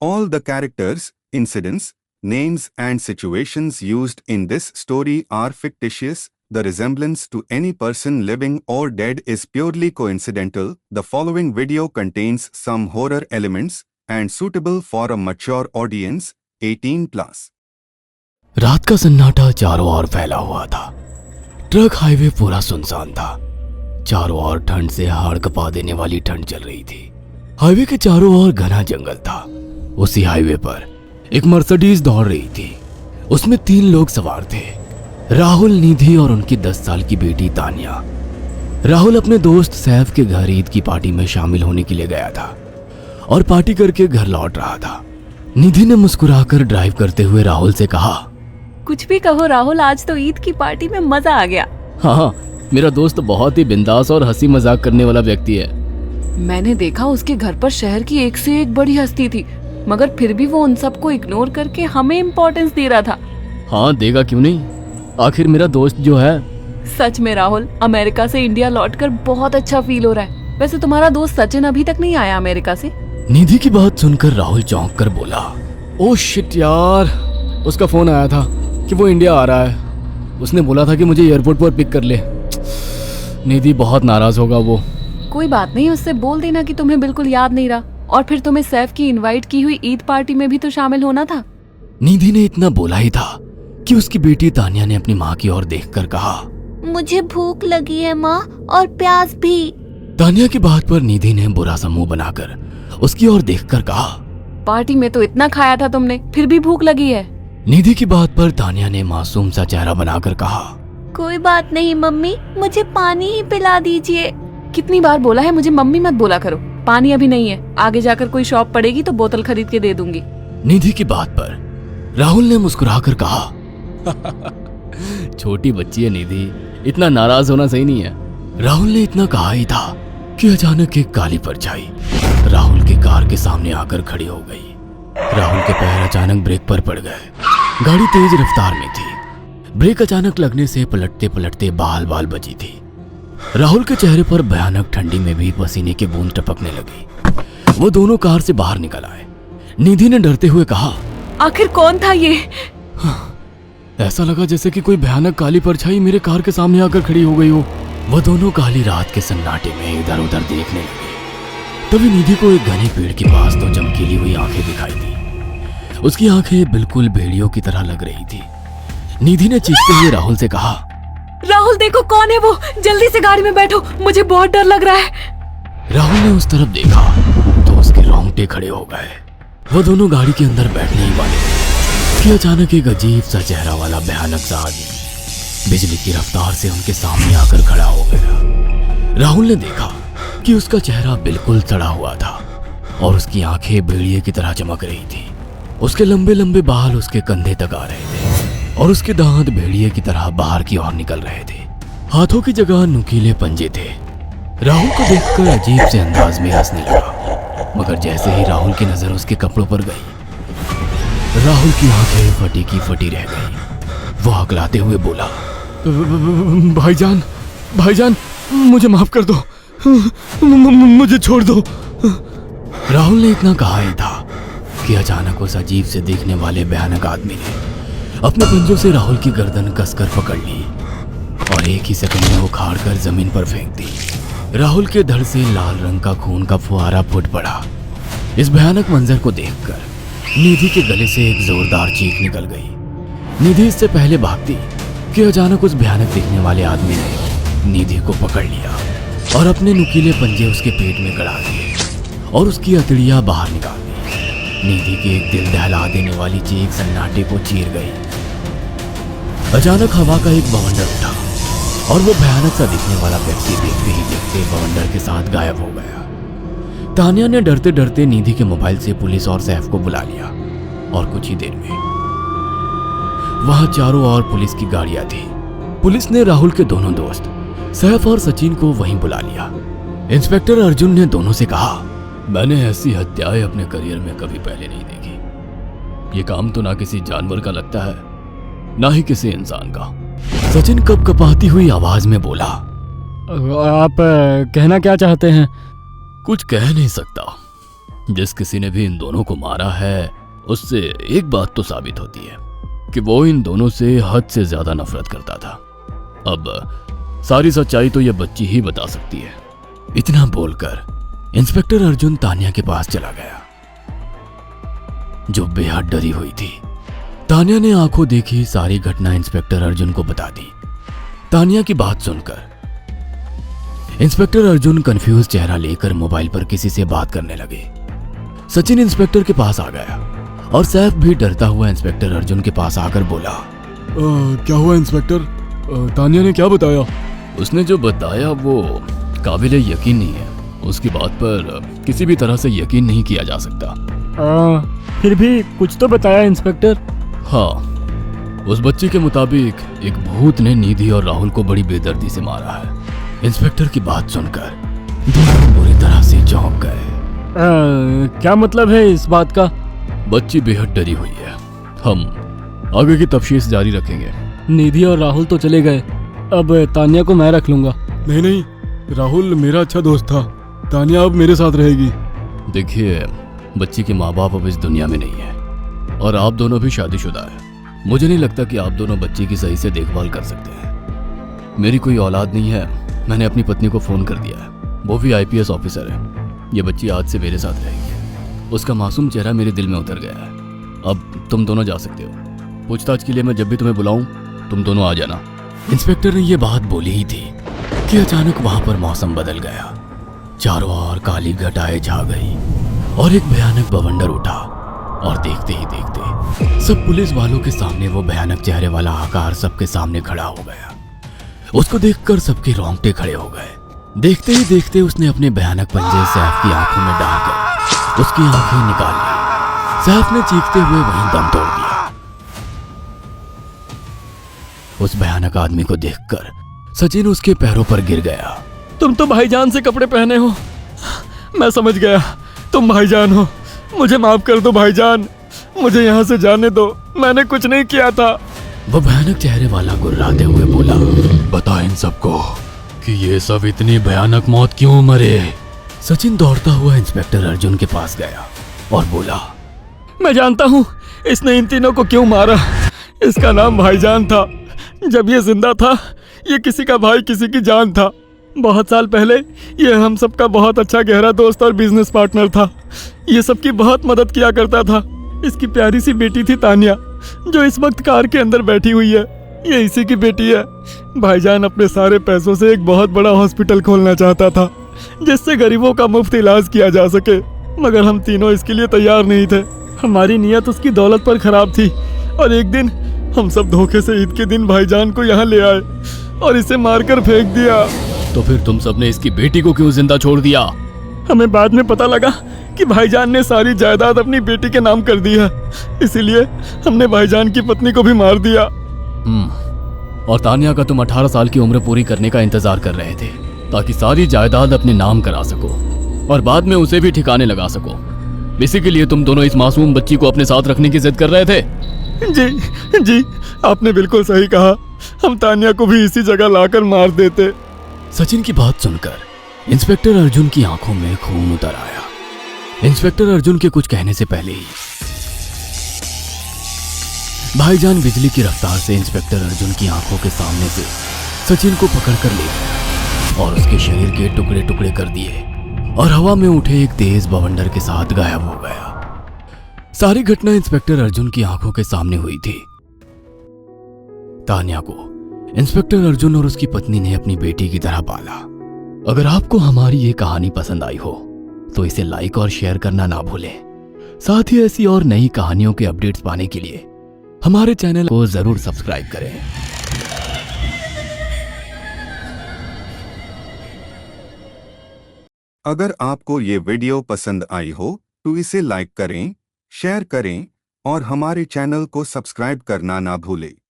All the characters, incidents, names and situations used in this story are fictitious. The resemblance to any person living or dead is purely coincidental. The following video contains some horror elements and suitable for a mature audience, 18+. रात का सन्नाटा चारों ओर फैला हुआ था। Truck highway पूरा सुनसान था। चारों ओर ठंड से हाड़ कपा देने वाली ठंड चल रही थी। हाईवे के चारों ओर घना जंगल था। उसी हाईवे पर एक मर्सिडीज दौड़ रही थी। उसमें 3 लोग सवार थे, राहुल, निधि और उनकी 10 साल की बेटी तानिया। राहुल अपने दोस्त सैफ के घर ईद की पार्टी में शामिल होने के लिए गया था और पार्टी करके घर लौट रहा था। निधि ने मुस्कुराकर ड्राइव करते हुए राहुल से कहा, कुछ भी कहो राहुल, आज तो ईद की पार्टी में मजा आ गया। हाँ, मेरा दोस्त बहुत ही बिंदास और हंसी मजाक करने वाला व्यक्ति है। मैंने देखा उसके घर पर शहर की एक से एक बड़ी हस्ती थी, मगर फिर भी वो उन सबको इग्नोर करके हमें इम्पोर्टेंस दे रहा था। हाँ, देगा क्यों नहीं, आखिर मेरा दोस्त जो है। सच में राहुल, अमेरिका से इंडिया लौटकर बहुत अच्छा फील हो रहा है। वैसे तुम्हारा दोस्त सचिन अभी तक नहीं आया अमेरिका से? निधि की बात सुनकर राहुल चौंक कर बोला, ओह शिट यार, उसका फोन आया था कि वो इंडिया आ रहा है। उसने बोला था कि मुझे एयरपोर्ट पर पिक कर ले। निधि बहुत नाराज होगा वो। कोई बात नहीं, उससे बोल देना कि तुम्हें बिल्कुल याद नहीं रहा और फिर तुम्हें सैफ की इनवाइट की हुई ईद पार्टी में भी तो शामिल होना था। निधि ने इतना बोला ही था कि उसकी बेटी तानिया ने अपनी माँ की ओर देखकर कहा, मुझे भूख लगी है माँ, और प्यास भी। तानिया की बात पर निधि ने बुरा सा मुंह बनाकर उसकी ओर देखकर कहा, पार्टी में तो इतना खाया था तुमने, फिर भी भूख लगी है। निधि की बात पर तानिया ने मासूम सा चेहरा बनाकर कहा, कोई बात नहीं मम्मी, मुझे पानी ही पिला दीजिए। कितनी बार बोला है मुझे मम्मी मत बोला करो। पानी अभी नहीं है, आगे जाकर कोई शॉप पड़ेगी तो बोतल खरीद के दे दूंगी। निधि की बात पर राहुल ने मुस्कुराकर कहा, छोटी बच्ची है निधि, इतना नाराज होना सही नहीं है। राहुल ने इतना कहा ही था कि अचानक एक काली परछाई राहुल की कार के सामने आकर खड़ी हो गई। राहुल के पैर अचानक ब्रेक पर पड़ गए। गाड़ी तेज रफ्तार में थी। ब्रेक अचानक लगने से पलटते पलटते बाल बाल बची थी। राहुल के चेहरे पर भयानक ठंडी में भी पसीने की बूंद टपकने लगी। वो दोनों कार से बाहर निकल आए। निधि ने डरते हुए कहा, आखिर कौन था ये? ऐसा लगा जैसे कि कोई भयानक काली परछाई मेरे कार के सामने आकर खड़ी हो गई हो। वह दोनों काली रात के सन्नाटे में इधर उधर देखने लगे। तभी निधि को एक घने पेड़ के पास 2 चमकीली हुई आंखें दिखाई दी। उसकी आंखें बिल्कुल भेड़ियों की तरह लग रही थी। निधि ने चीखते हुए राहुल से कहा, राहुल देखो कौन है वो, जल्दी से गाड़ी में बैठो, मुझे बहुत डर लग रहा है। राहुल ने उस तरफ देखा तो उसके रोंगटे खड़े हो गए। वो दोनों गाड़ी के अंदर बैठने ही वाले थे कि अचानक एक अजीब सा चेहरा वाला भयानक सा आदमी बिजली की रफ्तार से उनके सामने आकर खड़ा हो गया। राहुल ने देखा कि उसका चेहरा बिल्कुल सड़ा हुआ था और उसकी आंखें भेड़िए की तरह चमक रही थी। उसके लंबे लंबे बाल उसके कंधे तक आ रहे थे और उसके दांत भेड़िए की तरह बाहर की ओर निकल रहे थे। हाथों की जगह नुकीले पंजे थे। राहुल को देखकर अजीब से अंदाज में हंसने लगा, मगर जैसे ही राहुल की नजर उसके कपड़ों पर गई, राहुल की आंखें फटी की फटी रह गई। वो हकलाते हुए बोला, भाईजान, भाईजान, मुझे माफ कर दो, मुझे छोड़ दो। राहुल ने इतना कहा ही था कि अचानक उस अजीब से देखने वाले भयानक आदमी ने अपने पंजों से राहुल की गर्दन कसकर पकड़ ली और एक ही सेकंड में उखाड़ कर जमीन पर फेंक दी। राहुल के धड़ से लाल रंग का खून का फुहारा फूट पड़ा। इस भयानक मंजर को देखकर निधि के गले से एक जोरदार चीख निकल गई। निधि इससे पहले भागती कि अचानक उस भयानक दिखने वाले आदमी ने निधि को पकड़ लिया और अपने नुकीले पंजे उसके पेट में गड़ा दिए और उसकी अतड़ियां बाहर निकाल दी। निधि की एक दिल दहला देने वाली चीख सन्नाटे को चीर गई। अचानक हवा का एक बवंडर उठा और वो भयानक सा दिखने वाला व्यक्ति देखते ही देखते बवंडर के साथ गायब हो गया। तानिया ने डरते डरते निधि के मोबाइल से पुलिस और सैफ को बुला लिया और कुछ ही देर में वहां चारों ओर पुलिस की गाड़ियां थी। पुलिस ने राहुल के दोनों दोस्त सैफ और सचिन को वहीं बुला लिया। इंस्पेक्टर अर्जुन ने दोनों से कहा, मैंने ऐसी हत्याएं अपने करियर में कभी पहले नहीं देखी। ये काम तो ना किसी जानवर का लगता है, ना ही किसी इंसान का। सचिन कपकपाती हुई आवाज में बोला, आप कहना क्या चाहते हैं? कुछ कह नहीं सकता, जिस किसी ने भी इन दोनों को मारा है उससे एक बात तो साबित होती है कि वो इन दोनों से हद से ज्यादा नफरत करता था। अब सारी सच्चाई तो यह बच्ची ही बता सकती है। इतना बोलकर इंस्पेक्टर अर्जुन तान्या के पास चला गया, जो बेहद डरी हुई थी। तान्या ने आंखों देखी सारी घटना इंस्पेक्टर अर्जुन को बता दी। तान्या की बात सुनकर इंस्पेक्टर अर्जुन कंफ्यूज चेहरा लेकर मोबाइल पर किसी से बात करने लगे। सचिन इंस्पेक्टर के पास आ गया और सैफ भी डरता हुआ इंस्पेक्टर अर्जुन के पास आकर बोला, क्या हुआ इंस्पेक्टर? तान्या ने क्या बताया? उसने जो बताया वो काबिले यकीन नहीं है। उसकी बात पर किसी भी तरह से यकीन नहीं किया जा सकता। फिर भी कुछ तो बताया इंस्पेक्टर। हाँ, उस बच्ची के मुताबिक एक भूत ने निधि और राहुल को बड़ी बेदर्दी से मारा है। इंस्पेक्टर की बात सुनकर दोनों बुरी तरह से चौंक गए। क्या मतलब है इस बात का? बच्ची बेहद डरी हुई है। हम आगे की तफ्तीश जारी रखेंगे। निधि और राहुल तो चले गए, अब तान्या को मैं रख लूंगा। नहीं नहीं, राहुल मेरा अच्छा दोस्त था। तान्या अब मेरे साथ रहेगी। देखिए, बच्ची के माँ बाप अब इस दुनिया में नहीं है और आप दोनों भी शादीशुदा है। मुझे नहीं लगता कि आप दोनों बच्ची की सही से देखभाल कर सकते हैं। मेरी कोई औलाद नहीं है। मैंने अपनी पत्नी को फोन कर दिया है, वो भी आईपीएस ऑफिसर है। ये बच्ची आज से मेरे साथ रहेगी। उसका मासूम चेहरा मेरे दिल में उतर गया है। अब तुम दोनों जा सकते हो। पूछताछ के लिए मैं जब भी तुम्हें बुलाऊं तुम दोनों आ जाना। इंस्पेक्टर ने यह बात बोली ही थी कि अचानक वहां पर मौसम बदल गया। चारों ओर काली घटाएं छा गई और एक भयानक बवंडर उठा और देखते ही देखते सब पुलिस वालों के सामने वो भयानक चेहरे वाला आकार सबके सामने खड़ा हो गया। उसको देखकर सबके रोंगटे खड़े हो गए। देखते ही देखते उसने अपने भयानक पंजे सैफ की आंखों में डालकर उसकी आंखें निकाल ली। सैफ ने चीखते हुए वहीं दम तोड़ दिया। उस भयानक आदमी को देखकर सचिन उसके पैरों पर गिर गया। तुम तो भाईजान से कपड़े पहने हो। मैं समझ गया, तुम भाईजान हो। मुझे माफ कर दो भाईजान, मुझे यहाँ से जाने दो। मैंने कुछ नहीं किया था। वो भयानक चेहरे वाला गुर्राते हुए बोला, बता इन सबको कि ये सब इतनी भयानक मौत क्यों मरे। सचिन दौड़ता हुआ इंस्पेक्टर अर्जुन के पास गया और बोला, मैं जानता हूँ इसने इन तीनों को क्यों मारा। इसका नाम भाईजान था। जब ये जिंदा था ये किसी का भाई किसी की जान था। बहुत साल पहले ये हम सबका बहुत अच्छा गहरा दोस्त और बिजनेस पार्टनर था। ये सबकी बहुत मदद किया करता था। इसकी प्यारी सी बेटी थी तान्या, जो इस वक्त कार के अंदर बैठी हुई है। ये इसी की बेटी है। भाईजान अपने सारे पैसों से एक बहुत बड़ा हॉस्पिटल खोलना चाहता था जिससे गरीबों का मुफ्त इलाज किया जा सके, मगर हम तीनों इसके लिए तैयार नहीं थे। हमारी नीयत उसकी दौलत पर खराब थी और एक दिन हम सब धोखे से ईद के दिन भाईजान को यहाँ ले आए और इसे मारकर फेंक दिया। तो फिर तुम सबने इसकी बेटी को क्यों जिंदा छोड़ दिया? हमें बाद में पता लगा कि भाईजान ने सारी जायदाद अपनी बेटी के नाम कर दी है, इसीलिए हमने भाईजान की पत्नी को भी मार दिया। और तान्या का तुम 18 साल की उम्र पूरी करने का इंतजार कर रहे थे ताकि सारी जायदाद अपने नाम करा सको और बाद में उसे भी ठिकाने लगा सको। इसी के लिए तुम दोनों इस मासूम बच्ची को अपने साथ रखने की जिद कर रहे थे। जी जी, आपने बिल्कुल सही कहा। हम तान्या को भी इसी जगह लाकर मार देते। सचिन की बात सुनकर इंस्पेक्टर अर्जुन की आंखों में खून उतर आया। इंस्पेक्टर अर्जुन के कुछ कहने से पहले ही भाईजान बिजली की रफ्तार से इंस्पेक्टर अर्जुन की आंखों के सामने से सचिन को पकड़कर ले गया और उसके शरीर के टुकड़े टुकड़े कर दिए और हवा में उठे एक तेज बवंडर के साथ गायब हो गया। सारी घटना इंस्पेक्टर अर्जुन की आंखों के सामने हुई थी। तान्या को इंस्पेक्टर अर्जुन और उसकी पत्नी ने अपनी बेटी की तरह पाला। अगर आपको हमारी ये कहानी पसंद आई हो तो इसे लाइक और शेयर करना ना भूलें। साथ ही ऐसी और नई कहानियों के अपडेट्स पाने के लिए हमारे चैनल को जरूर सब्सक्राइब करें। अगर आपको ये वीडियो पसंद आई हो तो इसे लाइक करें, शेयर करें और हमारे चैनल को सब्सक्राइब करना ना भूलें।